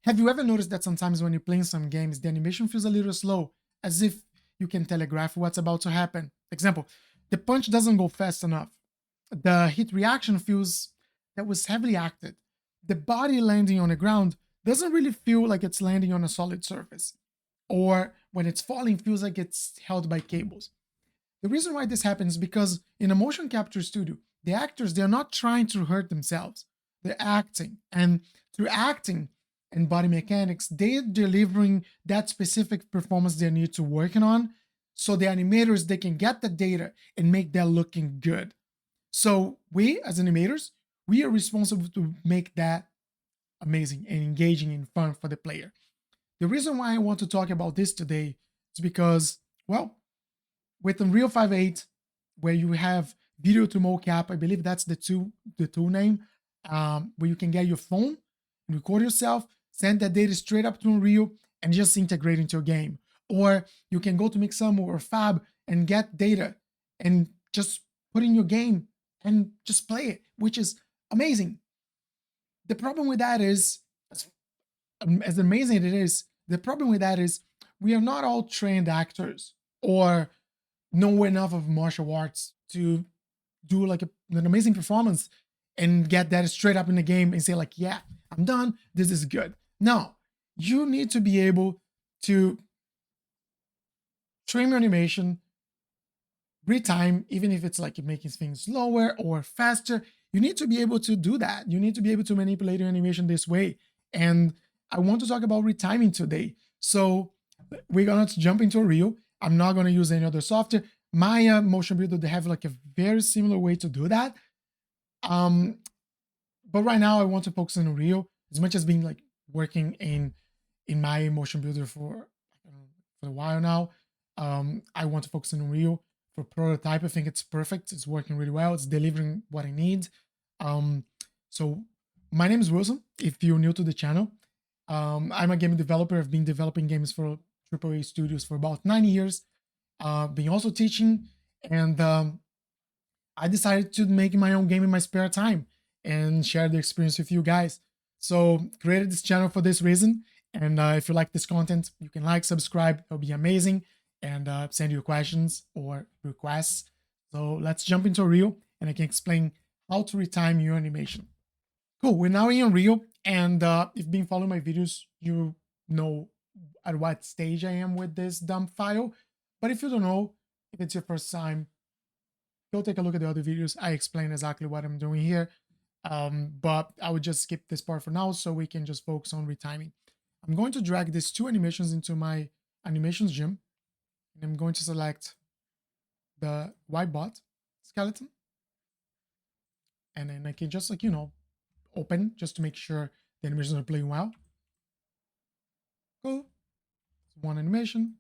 Have you ever noticed that sometimes when you're playing some games, the animation feels a little slow, as if you can telegraph what's about to happen? Example, the punch doesn't go fast enough. The hit reaction feels that was heavily acted. The body landing on the ground doesn't really feel like it's landing on a solid surface. Or when it's falling, feels like it's held by cables. The reason why this happens is because in a motion capture studio, the actors, they're not trying to hurt themselves. They're acting. And through acting and body mechanics, they're delivering that specific performance they need to working on. So the animators, they can get the data and make that looking good. So we as animators, we are responsible to make that amazing and engaging and fun for the player. The reason why I want to talk about this today is because, well, with Unreal 5.8, where you have video to mocap, I believe that's the tool name, where you can get your phone and record yourself, send that data straight up to Unreal, and just integrate into your game. Or you can go to Mixamo or Fab and get data and just put in your game and just play it, which is amazing. The problem with that is, as amazing as it is, the problem with that is we are not all trained actors or know enough of martial arts to do like an amazing performance and get that straight up in the game and say like, yeah, I'm done. This is good. No, you need to be able to trim your animation, retime, even if it's like making things slower or faster. You need to be able to do that. You need to be able to manipulate your animation this way. And I want to talk about retiming today. So we're gonna jump into a reel. I'm not gonna use any other software. My motion builder, they have like a very similar way to do that. But right now I want to focus on Unreal as much as being like working in my motion builder for a while now. I want to focus on Unreal for prototype. I think it's perfect. It's working really well. It's delivering what I need. Um, so my name is Wilson. If you're new to the channel, I'm a game developer. I've been developing games for AAA studios for about 9 years. Been also teaching, and I decided to make my own game in my spare time and share the experience with you guys. So created this channel for this reason. And if you like this content, you can like, subscribe. It'll be amazing. And send your questions or requests. So let's jump into Unreal and I can explain how to retime your animation. Cool, we're now in Unreal. And if you've been following my videos, you know at what stage I am with this dump file. But if you don't know, if it's your first time, go take a look at the other videos. I explain exactly what I'm doing here. But I would just skip this part for now so we can just focus on retiming. I'm going to drag these two animations into my animations gym. And I'm going to select the white bot skeleton. And then I can just like, open just to make sure the animations are playing well. Cool. One animation,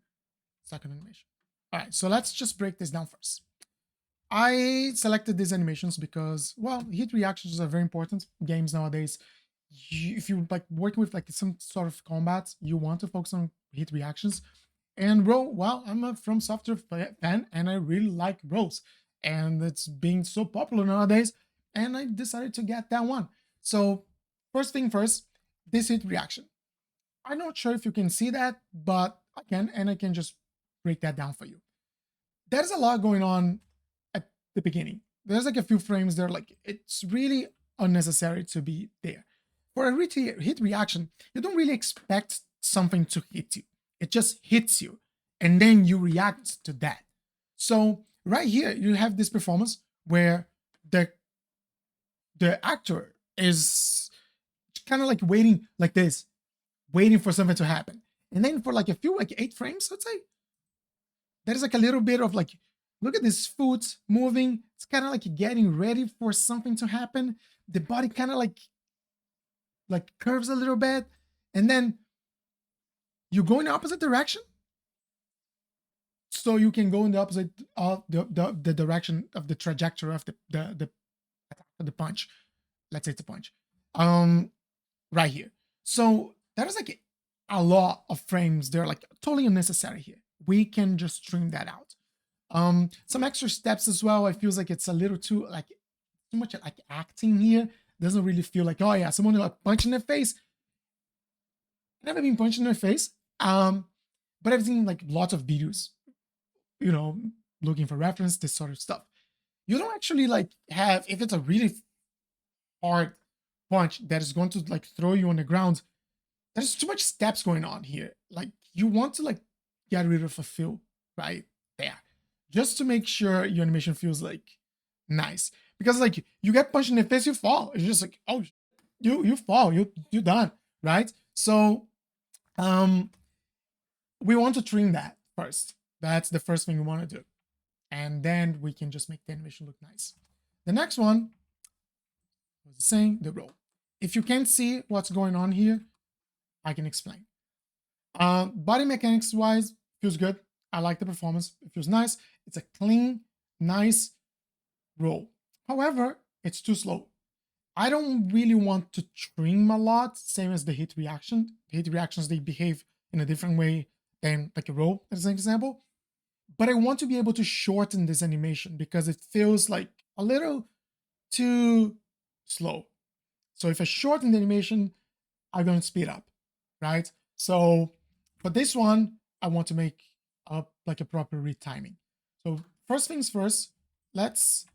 second animation. All right, so let's just break this down first. I selected these animations because, well, hit reactions are very important. Games nowadays, if you like working with like some sort of combat, you want to focus on hit reactions. And well, I'm a From Software fan and I really like roles. And it's being so popular nowadays. And I decided to get that one. So first thing first, this hit reaction. I'm not sure if you can see that, but I can, and I can just break that down for you. There's a lot going on at the beginning. There's like a few frames there, like it's really unnecessary to be there. For a hit reaction, you don't really expect something to hit you. It just hits you, and then you react to that. So right here, you have this performance where the actor is kind of like waiting like this, waiting for something to happen. And then for like a few, like 8 frames, let's say, there's like a little bit of like, look at this foot moving. It's kind of like getting ready for something to happen. The body kind of like curves a little bit. And then you go in the opposite direction. So you can go in the opposite of the direction of the trajectory of the punch. Let's say it's a punch. Right here. So that is like a lot of frames. They're like totally unnecessary here. We can just trim that out. Some extra steps as well. I feels like it's a little too much like acting here. Doesn't really feel like, oh yeah, someone like punch in the face. Never been punched in the face. Um, but I've seen like lots of videos, you know, looking for reference, this sort of stuff. You don't actually like have, if it's a really hard punch that is going to like throw you on the ground, there's too much steps going on here. Like you want to like get rid of a feel right there, just to make sure your animation feels like nice. Because like you get punched in the face, you fall. It's just like, oh, you fall, you done, right? So um we want to trim that first. That's the first thing we want to do, and then we can just make the animation look nice. The next one was saying the roll. If you can't see what's going on here, I can explain. Body mechanics wise, feels good. I like the performance. It feels nice. It's a clean, nice roll. However, it's too slow. I don't really want to trim a lot, same as the hit reaction. The hit reactions, they behave in a different way than like a roll, as an example. But I want to be able to shorten this animation because it feels like a little too slow. So if I shorten the animation, I'm going to speed up, right? So for this one, I want to make up like a proper retiming. So first things first, let's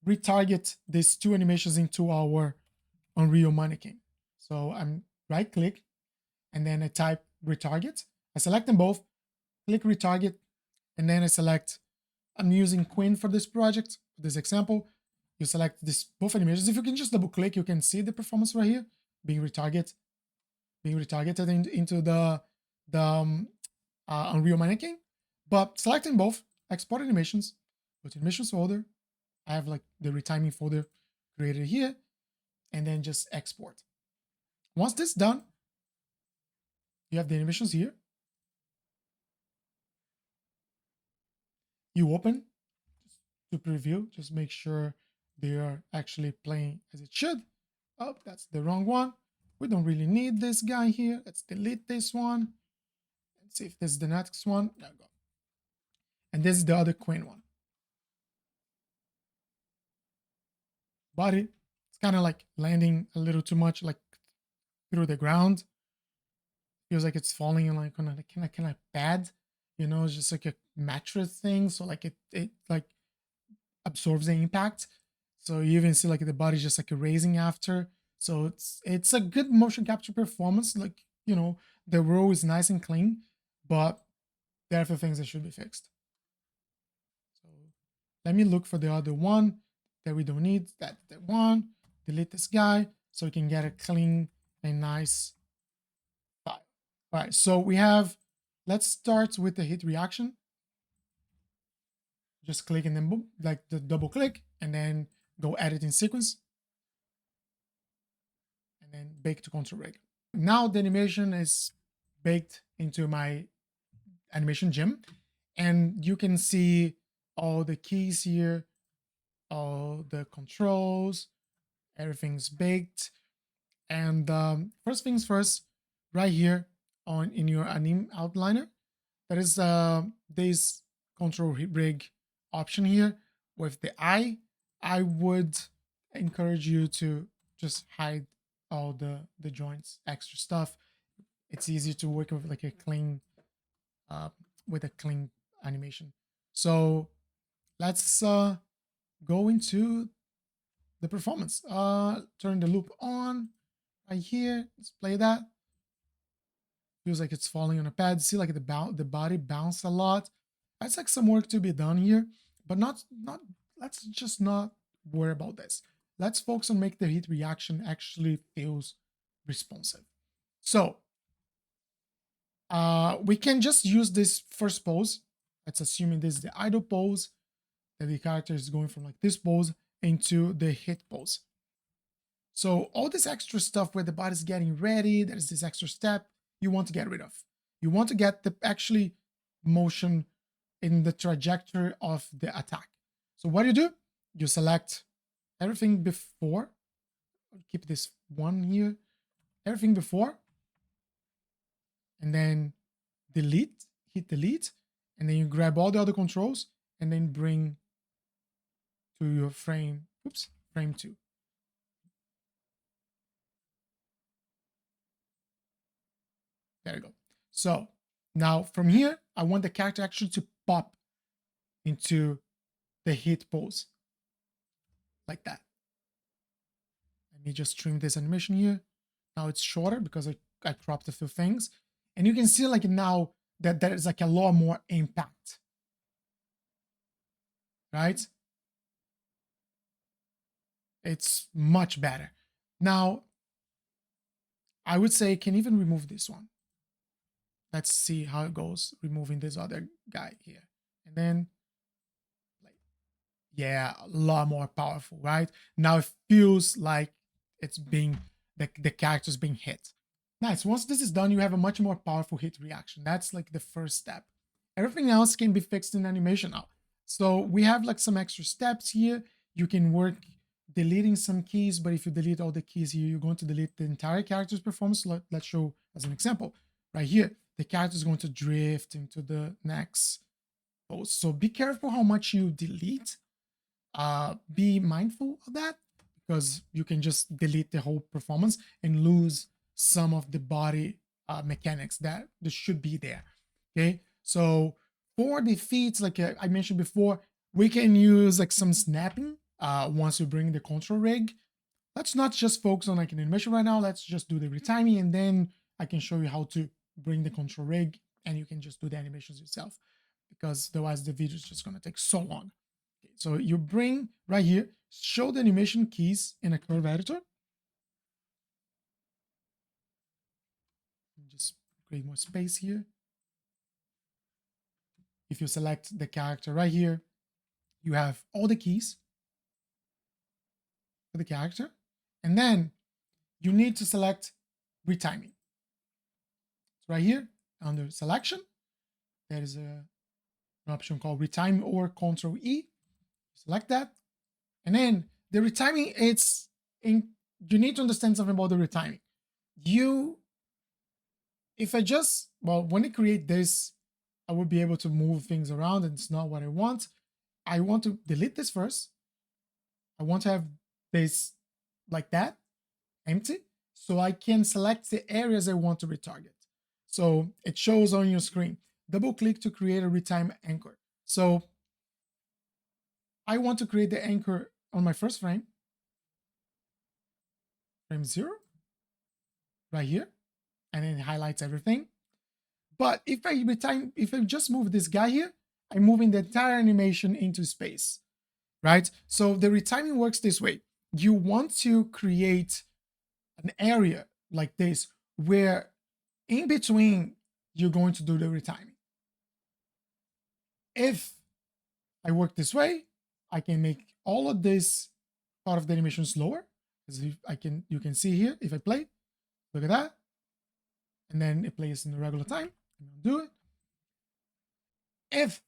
retarget these two animations into our Unreal Mannequin. So I'm right click and then I type retarget. I select them both, click retarget, and then I select, I'm using Quinn for this project, for this example. You select this both animations. If you can just double click, you can see the performance right here being retargeted into the Unreal Mannequin. But selecting both, export animations, go to animations folder. I have like the retiming folder created here, and then just export. Once this is done, you have the animations here. You open to preview, just make sure they are actually playing as it should. Oh, that's the wrong one. We don't really need this guy here. Let's delete this one. Let's see if this is the next one. There we go. And this is the other Queen one. Body, it's kind of like landing a little too much like through the ground. Feels like it's falling in like on a kind of pad. You know, it's just like a mattress thing. So like it like absorbs the impact. So you even see like the body just like erasing after. So it's a good motion capture performance. Like, you know, the row is nice and clean, but there are a few things that should be fixed. So let me look for the other one that we don't need. That's the one. Delete this guy so we can get a clean and nice file. All right, so we have, let's start with the hit reaction. Just click and then boom, like the double click, and then go edit in sequence, and then bake to control rig. Now the animation is baked into my animation gem, and you can see all the keys here, all the controls, everything's baked. And first things first, right here on in your anim outliner, there is this control rig option here with the eye. I would encourage you to just hide all the joints, extra stuff. It's easy to work with like a clean uh, with a clean animation. So let's go into the performance. Turn the loop on right here. Let's play that. Feels like it's falling on a pad. See, like the body bounce a lot. That's like some work to be done here, but not. Let's just not worry about this. Let's focus on make the heat reaction actually feels responsive. So we can just use this first pose. Let's assuming this is the idle pose, that the character is going from like this pose into the hit pose. So all this extra stuff where the body's getting ready, there's this extra step you want to get rid of. You want to get the actually motion in the trajectory of the attack. So what do? You select everything before, keep this one here, everything before, and then delete, hit delete, and then you grab all the other controls and then bring to your frame, frame 2. There you go. So now from here, I want the character actually to pop into the hit pose like that. Let me just trim this animation here. Now it's shorter because I cropped a few things. And you can see like now that there is like a lot more impact, right? It's much better. Now, I would say can even remove this one. Let's see how it goes removing this other guy here. And then, like, yeah, a lot more powerful, right? Now it feels like it's being, the character's being hit. Nice. Once this is done, you have a much more powerful hit reaction. That's like the first step. Everything else can be fixed in animation now. So we have like some extra steps here. You can work deleting some keys, but if you delete all the keys here, you're going to delete the entire character's performance. Let's show as an example. Right here, the character is going to drift into the next pose. So be careful how much you delete. Be mindful of that because you can just delete the whole performance and lose some of the body mechanics that should be there. Okay, so for the feats, like I mentioned before, we can use like some snapping once you bring the control rig. Let's not just focus on like an animation right now. Let's just do the retiming, and then I can show you how to bring the control rig, and you can just do the animations yourself because otherwise the video is just going to take so long. Okay, so you bring right here, show the animation keys in a curve editor. Just create more space here. If you select the character right here, you have all the keys for the character. And then you need to select retiming. So right here under selection, there is an option called retime or Control E. Select that. And then the retiming, you need to understand something about the retiming. When I create this, I will be able to move things around and it's not what I want. I want to delete this first. I want to have this like that, empty, so I can select the areas I want to retarget. So it shows on your screen. Double click to create a retime anchor. So I want to create the anchor on my first frame, frame 0, right here, and then it highlights everything. But if I just move this guy here, I'm moving the entire animation into space, right? So the retiming works this way. You want to create an area like this where in between you're going to do the retiming. If I work this way, I can make all of this part of the animation slower. As you can see here, if I play, look at that. And then it plays in the regular time. I'm gonna do it. If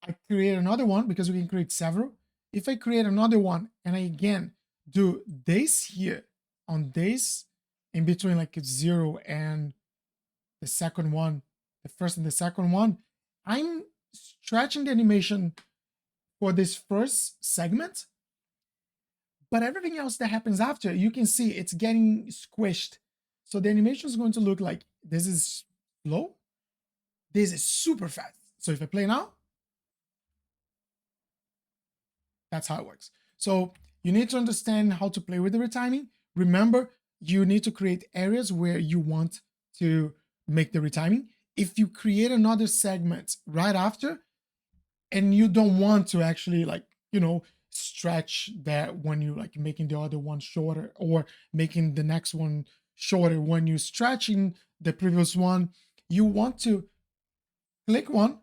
I create another one, because we can create several, if I create another one and I again do this here on this in between like 0 and the second one, the first and the second one, I'm stretching the animation for this first segment, but everything else that happens after, you can see it's getting squished. So the animation is going to look like this is slow, this is super fast. So if I play now, that's how it works. So you need to understand how to play with the retiming. Remember, you need to create areas where you want to make the retiming. If you create another segment right after, and you don't want to actually stretch that when you like making the other one shorter or making the next one shorter when you're stretching the previous one, you want to click 1,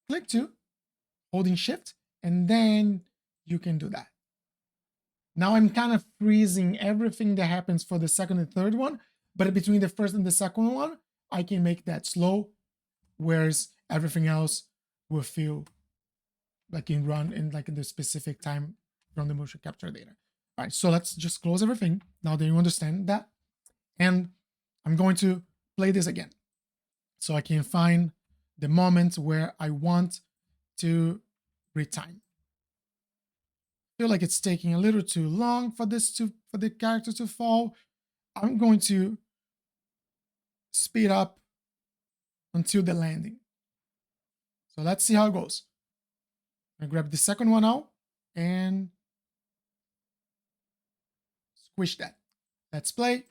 click 2, holding shift, and then you can do that. Now I'm kind of freezing everything that happens for the second and third one, but between the first and the second one, I can make that slow, whereas everything else will feel like in run in like in the specific time from the motion capture data. All right, so let's just close everything now that you understand that. And I'm going to play this again so I can find the moment where I want to retime. Feel like it's taking a little too long for the character to fall. I'm going to speed up until the landing. So let's see how it goes. I grab the second one out and squish that. Let's play.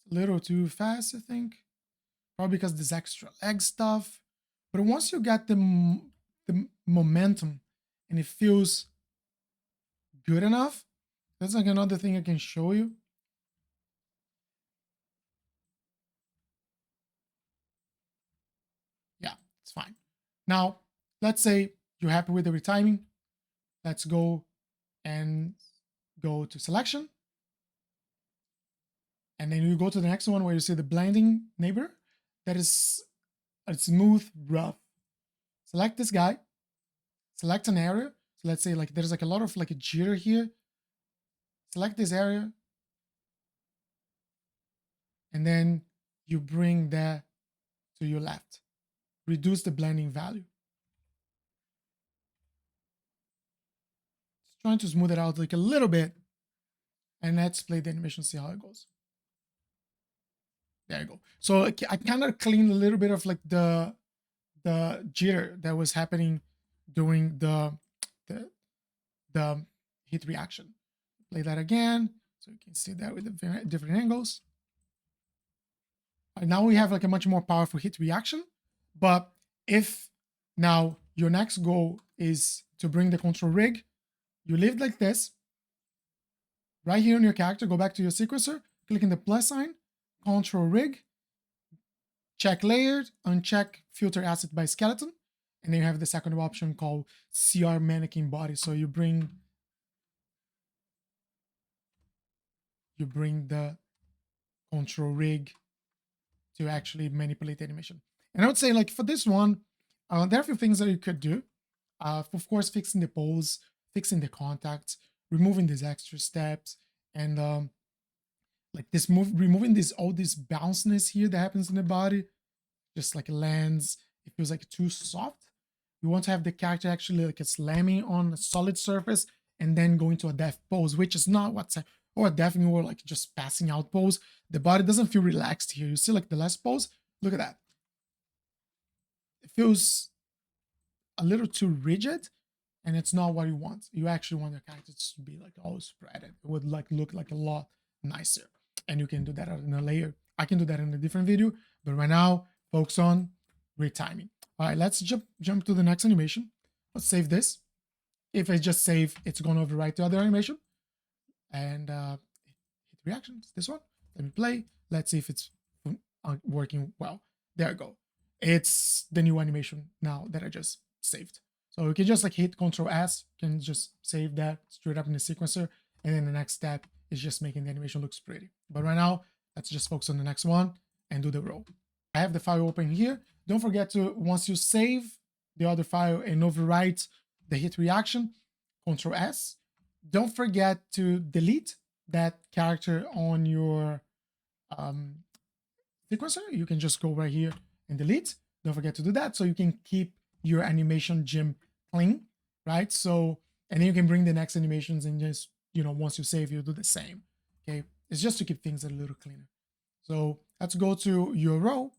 It's a little too fast, I think. Probably because there's extra leg stuff. But once you get the momentum and it feels good enough, that's like another thing I can show you. Yeah, it's fine. Now, let's say you're happy with the retiming. Let's go and go to selection. And then you go to the next one where you see the blending neighbor. That is a smooth rough. Select this guy. Select an area. So let's say like there's like a lot of like a jitter here. Select this area. And then you bring that to your left. Reduce the blending value. Just trying to smooth it out like a little bit. And let's play the animation, see how it goes. There you go. So I kind of cleaned a little bit of like the jitter that was happening during the heat reaction. Play that again, so you can see that with the different angles. Now we have like a much more powerful heat reaction. But if now your next goal is to bring the control rig, you leave like this. Right here on your character, go back to your sequencer, click in the plus sign, control rig, check layered, uncheck filter asset by skeleton, and then you have the second option called CR mannequin body. So you bring the control rig to actually manipulate the animation. And I would say like for this one, there are a few things that you could do. Of course, fixing the pose, fixing the contacts, removing these extra steps, and like this removing all this bounciness here that happens in the body, just like lands. It feels like too soft. You want to have the character actually like a slamming on a solid surface and then going to a death pose, which is not what's or a death or like just passing out pose. The body doesn't feel relaxed here. You see like the last pose? Look at that. It feels a little too rigid, and it's not what you want. You actually want your characters to be like all spread. It would like look like a lot nicer. And you can do that in a layer. I can do that in a different video, but right now, focus on retiming. All right, let's jump to the next animation. Let's save this. If I just save, it's going to overwrite the other animation. And hit reactions, this one. Let me play. Let's see if it's working well. There we go. It's the new animation now that I just saved. So you can just like hit Control S, you can just save that straight up in the sequencer. And then the next step is just making the animation looks pretty. But right now, let's just focus on the next one and do the roll. I have the file open here. Don't forget to, once you save the other file and overwrite the hit reaction, Control S. Don't forget to delete that character on your sequencer. You can just go right here and delete. Don't forget to do that so you can keep your animation gym clean, right? So, and then you can bring the next animations and just, you know, once you save, you do the same. Okay, it's just to keep things a little cleaner. So let's go to your row,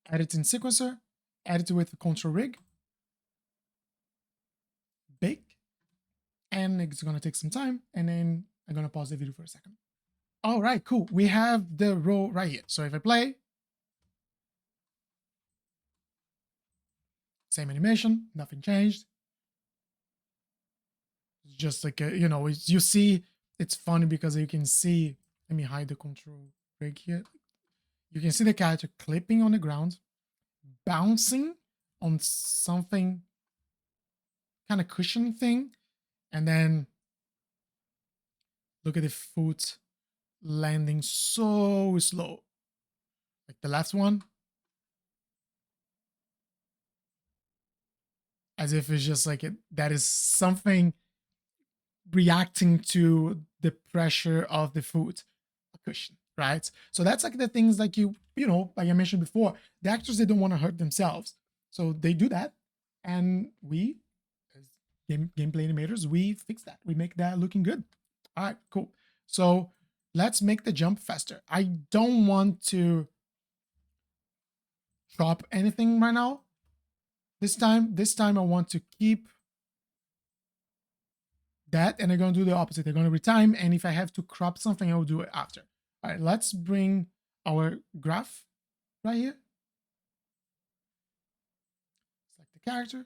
edit in sequencer, edit with Control Rig, bake, and it's gonna take some time, and then I'm gonna pause the video for a second. All right, cool. We have the row right here. So if I play, same animation, nothing changed. It's just like, you know, you see, it's funny because you can see, let me hide the Control Rig here. You can see the character clipping on the ground, bouncing on something kind of cushion thing, and then look at the foot landing so slow. Like the last one, as if it's just like that is something reacting to the pressure of the foot, a cushion, right? So that's like the things like you know, like I mentioned before, the actors, they don't want to hurt themselves. So they do that. And we, as gameplay animators, we fix that. We make that looking good. All right, cool. So let's make the jump faster. I don't want to drop anything right now. This time I want to keep that, and I'm going to do the opposite. I'm going to retime, and if I have to crop something, I will do it after. All right, let's bring our graph right here. Select the character.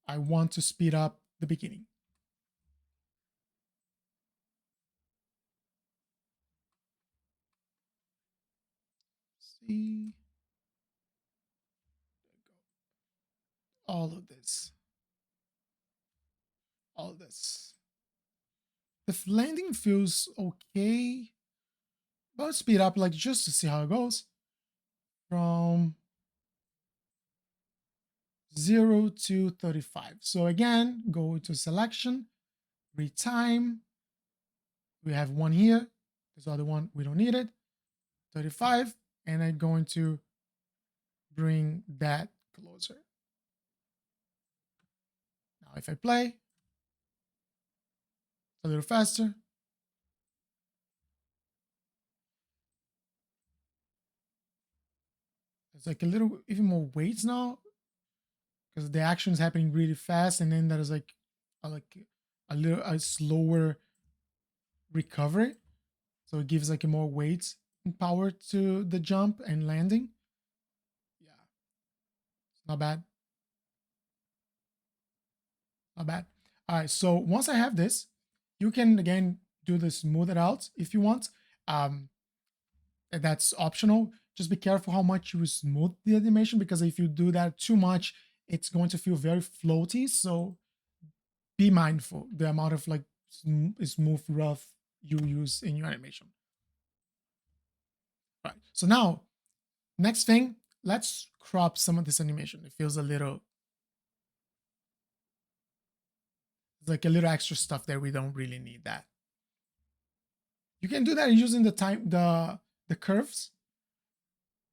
I want to speed up the beginning. See all of this, all this. The landing feels okay, but speed up like just to see how it goes from 0 to 35. So again, go to selection, retime. We have one here. This other one, we don't need it. 35. And I'm going to bring that closer. Now, if I play, it's a little faster. It's like a little, even more weights now because the action is happening really fast. And then there's like a slower recovery. So it gives like a more weight and power to the jump and landing. Yeah, it's not bad. Not bad. All right, so once I have this, you can again do the smooth it out if you want. Um, that's optional. Just be careful how much you smooth the animation because if you do that too much, it's going to feel very floaty. So be mindful the amount of like smooth rough you use in your animation. All right. So now, next thing, let's crop some of this animation. It feels a little like a little extra stuff there. We don't really need that. You can do that using the curves,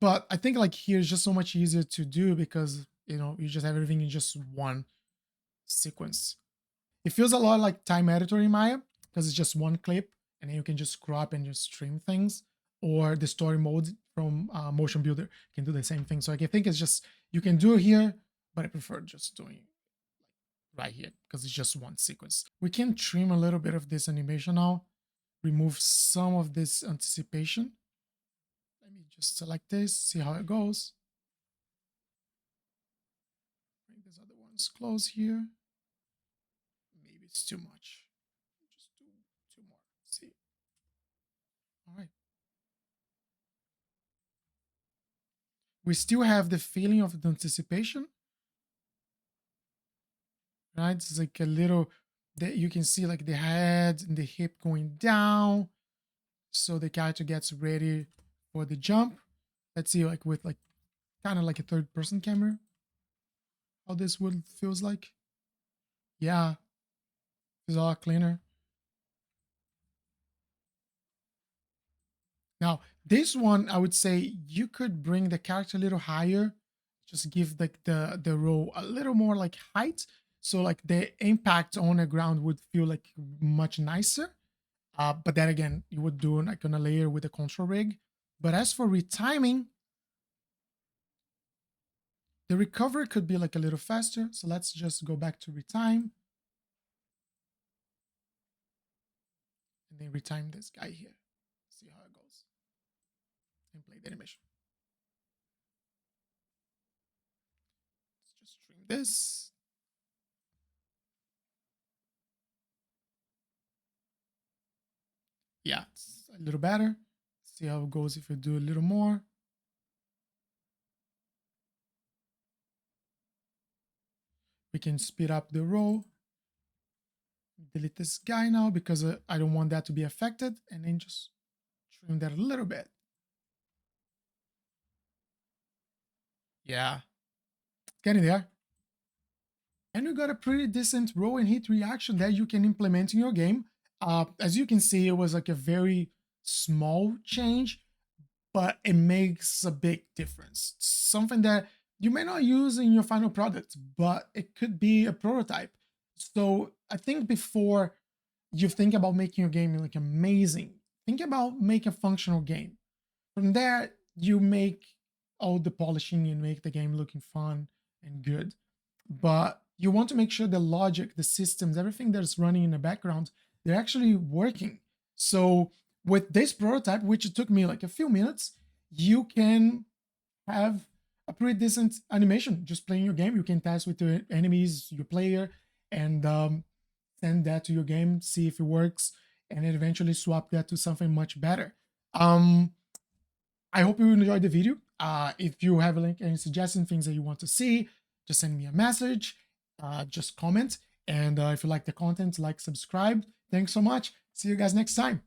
but I think like here is just so much easier to do because you just have everything in just one sequence. It feels a lot like time editor in Maya because it's just one clip and then you can just crop and just stream things, or the story mode from Motion Builder can do the same thing. So I think it's just you can do it here, but I prefer just doing it right here because it's just one sequence. We can trim a little bit of this animation now, remove some of this anticipation. Let me just select this, see how it goes. Bring these other ones close here. Maybe it's too much. Just do two more. See. All right. We still have the feeling of the anticipation, right? It's like a little that you can see like the head and the hip going down. So the character gets ready for the jump. Let's see like with like kind of like a third person camera how this would feels like. Yeah, it's a lot cleaner. Now, this one, I would say you could bring the character a little higher, just give like the row a little more like height, so like the impact on the ground would feel like much nicer. But then again, you would do like on a layer with a control rig. But as for retiming, the recovery could be like a little faster. So let's just go back to retime and then retime this guy here. See how it goes and play the animation. Let's just stream this. Yeah, it's a little better. See how it goes if you do a little more. We can speed up the row. Delete this guy now because I don't want that to be affected, and then just trim that a little bit. Yeah, getting there. And we got a pretty decent row and hit reaction that you can implement in your game. As you can see, it was like a very small change, but it makes a big difference. Something that you may not use in your final product, but it could be a prototype. So I think before you think about making your game like amazing, think about make a functional game. From there, you make all the polishing and make the game looking fun and good. But you want to make sure the logic, the systems, everything that's running in the background, they're actually working. So with this prototype, which took me like a few minutes, you can have a pretty decent animation just playing your game. You can test with your enemies, your player, and send that to your game, see if it works, and then eventually swap that to something much better. Um, I hope you enjoyed the video. If you have a link and suggesting things that you want to see, just send me a message, just comment. And if you like the content, like, subscribe. Thanks so much. See you guys next time.